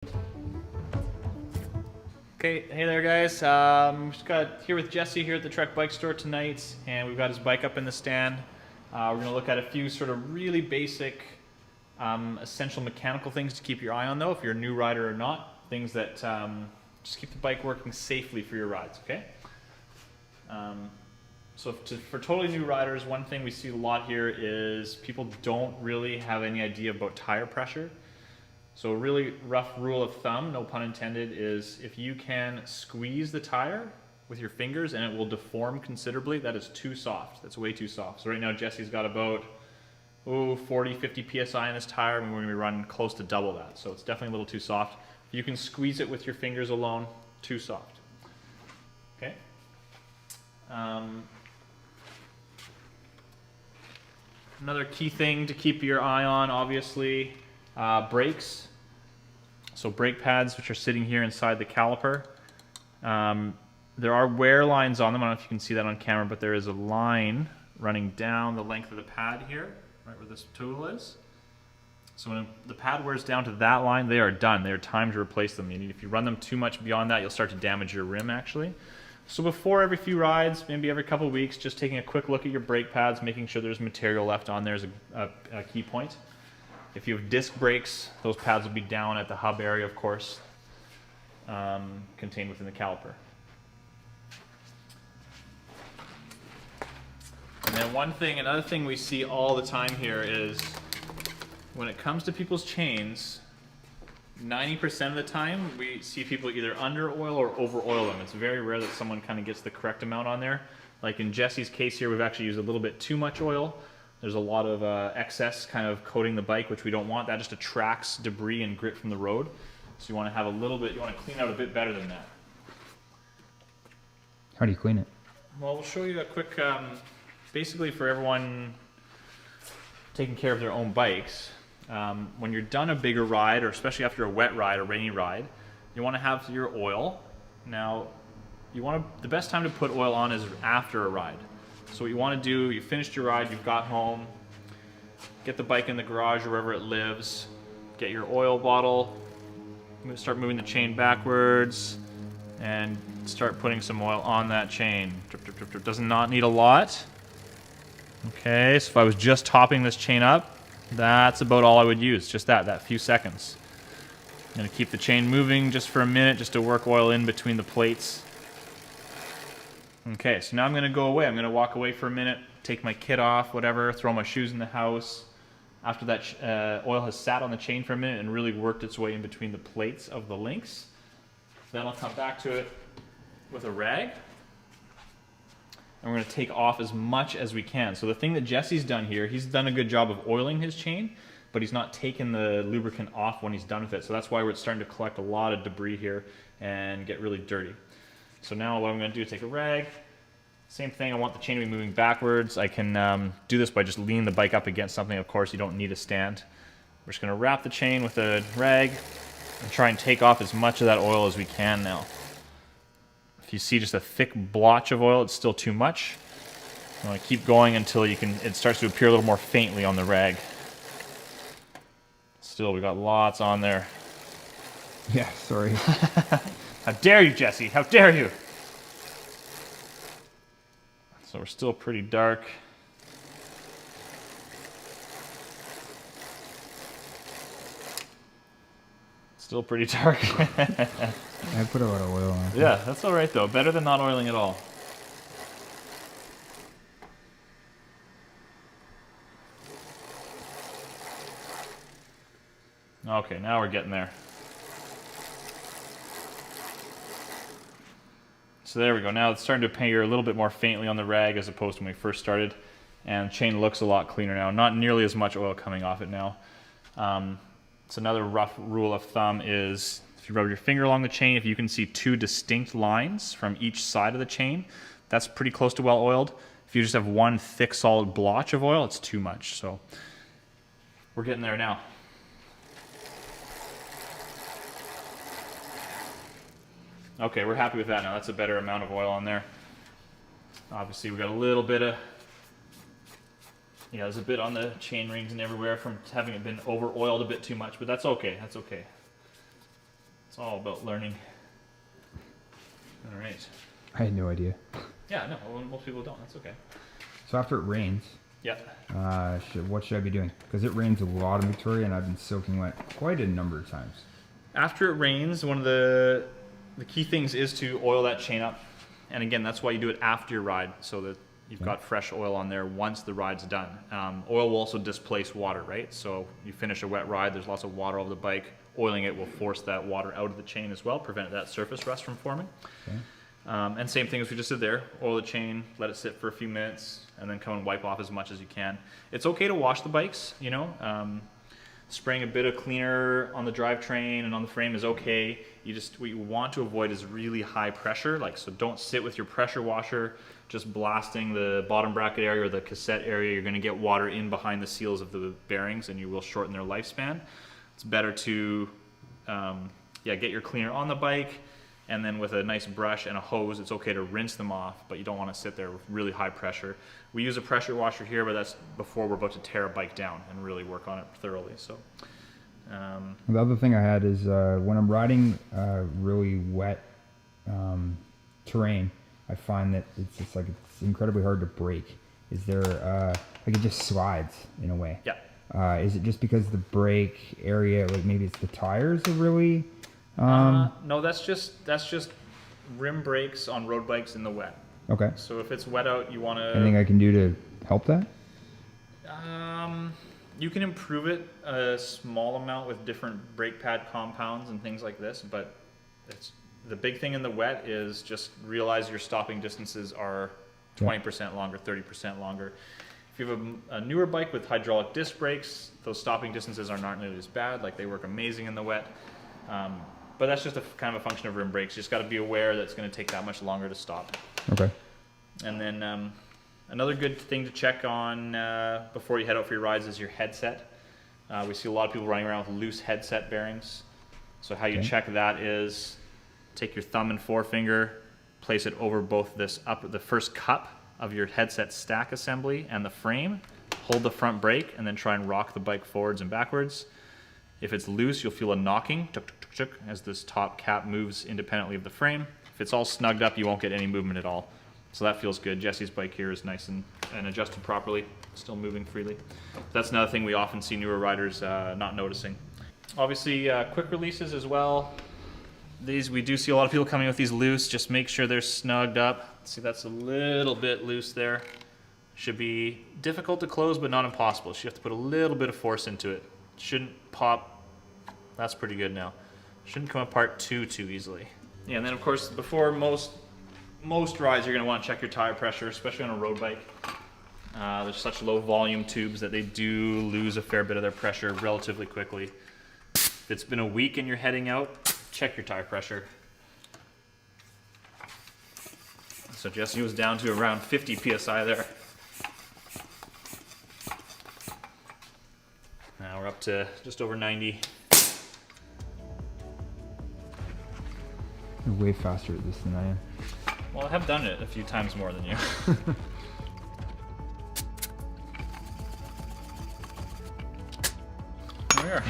Okay, hey there guys. Just got here with Jesse here at the Trek Bike Store tonight, and we've got his bike up in the stand. We're going to look at a few sort of really basic, essential mechanical things to keep your eye on though, if you're a new rider or not. Things that just keep the bike working safely for your rides, okay? For totally new riders, one thing we see a lot here is people don't really have any idea about tire pressure. So a really rough rule of thumb, no pun intended, is if you can squeeze the tire with your fingers and it will deform considerably, that is too soft. That's way too soft. So right now Jesse's got about 40, 50 PSI in this tire, and we're going to be running close to double that. So it's definitely a little too soft. You can squeeze it with your fingers alone, too soft. Okay? Another key thing to keep your eye on, obviously, brakes. So brake pads, which are sitting here inside the caliper. There are wear lines on them. I don't know if you can see that on camera, but there is a line running down the length of the pad here, right where this tool is. So when the pad wears down to that line, they are done. They are time to replace them. If you run them too much beyond that, you'll start to damage your rim actually. So before every few rides, maybe every couple of weeks, just taking a quick look at your brake pads, making sure there's material left on there is a key point. If you have disc brakes, those pads will be down at the hub area, of course, contained within the caliper. And then another thing we see all the time here is when it comes to people's chains, 90% of the time we see people either under oil or over oil them. It's very rare that someone kind of gets the correct amount on there. Like in Jesse's case here, we've actually used a little bit too much oil. There's a lot of excess kind of coating the bike, which we don't want. That just attracts debris and grit from the road. So you want to have a little bit, you want to clean out a bit better than that. How do you clean it? Well, we'll show you a quick, basically for everyone taking care of their own bikes, when you're done a bigger ride, or especially after a wet ride or rainy ride, you want to have your oil. Now, the best time to put oil on is after a ride. So what you want to do, you finished your ride, you've got home, get the bike in the garage or wherever it lives, get your oil bottle, start moving the chain backwards, and start putting some oil on that chain. Drip, drip, drip, drip. Does not need a lot. Okay, so if I was just topping this chain up, that's about all I would use, just that few seconds. I'm going to keep the chain moving just for a minute, just to work oil in between the plates. Okay, so now I'm going to go away. I'm going to walk away for a minute, take my kit off, whatever, throw my shoes in the house. After that oil has sat on the chain for a minute and really worked its way in between the plates of the links, then I'll come back to it with a rag, and we're going to take off as much as we can. So the thing that Jesse's done here, he's done a good job of oiling his chain, but he's not taken the lubricant off when he's done with it. So that's why we're starting to collect a lot of debris here and get really dirty. So now what I'm going to do is take a rag. Same thing, I want the chain to be moving backwards. I can do this by just leaning the bike up against something. Of course, you don't need a stand. We're just going to wrap the chain with a rag and try and take off as much of that oil as we can now. If you see just a thick blotch of oil, it's still too much. You want to keep going until it starts to appear a little more faintly on the rag. Still, we got lots on there. Yeah, sorry. How dare you, Jesse? How dare you? So we're still pretty dark. Still pretty dark. I put a lot of oil on. Yeah, that's all right though. Better than not oiling at all. Okay, now we're getting there. So there we go. Now it's starting to appear a little bit more faintly on the rag as opposed to when we first started. And the chain looks a lot cleaner now. Not nearly as much oil coming off it now. So another rough rule of thumb is if you rub your finger along the chain, if you can see two distinct lines from each side of the chain, that's pretty close to well oiled. If you just have one thick solid blotch of oil, it's too much. So we're getting there now. Okay, we're happy with that now. That's a better amount of oil on there. Obviously, we got a little bit of, there's a bit on the chain rings and everywhere from having it been over oiled a bit too much, but that's okay. That's okay. all about learning. All right. I had no idea. Yeah, no, well, most people don't. That's okay. So after it rains, Yeah. what should I be doing? Because it rains a lot in Victoria, and I've been soaking wet quite a number of times. After it rains, one of the key things is to oil that chain up. And again, that's why you do it after your ride, so that you've got fresh oil on there once the ride's done. Oil will also displace water, right? So you finish a wet ride, there's lots of water over the bike. Oiling it will force that water out of the chain as well, prevent that surface rust from forming. Okay. And same thing as we just did there, oil the chain, let it sit for a few minutes, and then come and wipe off as much as you can. It's okay to wash the bikes, you know. Spraying a bit of cleaner on the drivetrain and on the frame is okay. What you want to avoid is really high pressure, so don't sit with your pressure washer just blasting the bottom bracket area or the cassette area. You're gonna get water in behind the seals of the bearings and you will shorten their lifespan. It's better to get your cleaner on the bike, and then with a nice brush and a hose, it's okay to rinse them off, but you don't want to sit there with really high pressure. We use a pressure washer here, but that's before we're about to tear a bike down and really work on it thoroughly. So, the other thing I had is when I'm riding really wet terrain, I find that it's incredibly hard to brake. Is there it just slides in a way? Yeah. Is it just because the brake area, maybe it's the tires are really? No, that's just rim brakes on road bikes in the wet. Okay. So if it's wet out, you want to. Anything I can do to help that? You can improve it a small amount with different brake pad compounds and things like this, but the big thing in the wet is just realize your stopping distances are 20% longer, 30% longer. If you have a newer bike with hydraulic disc brakes, those stopping distances are not nearly as bad. They work amazing in the wet. But that's just a kind of a function of rim brakes. You just got to be aware that it's going to take that much longer to stop. Okay. And then another good thing to check on before you head out for your rides is your headset. We see a lot of people running around with loose headset bearings. So how you check that is take your thumb and forefinger, place it over both the first cup of your headset stack assembly and the frame, hold the front brake, and then try and rock the bike forwards and backwards. If it's loose, you'll feel a knocking as this top cap moves independently of the frame. If it's all snugged up, you won't get any movement at all. So that feels good. Jesse's bike here is nice and adjusted properly, still moving freely. That's another thing we often see newer riders not noticing. Obviously, quick releases as well. We do see a lot of people coming with these loose. Just make sure they're snugged up. See, that's a little bit loose there. Should be difficult to close, but not impossible. So you have to put a little bit of force into it. Shouldn't pop. That's pretty good now. Shouldn't come apart too easily. Yeah, and then of course, before most rides, you're going to want to check your tire pressure, especially on a road bike. There's such low volume tubes that they do lose a fair bit of their pressure relatively quickly. If it's been a week and you're heading out, check your tire pressure. So Jesse was down to around 50 psi there. Now we're up to just over 90. You're way faster at this than I am. Well, I have done it a few times more than you. There we are.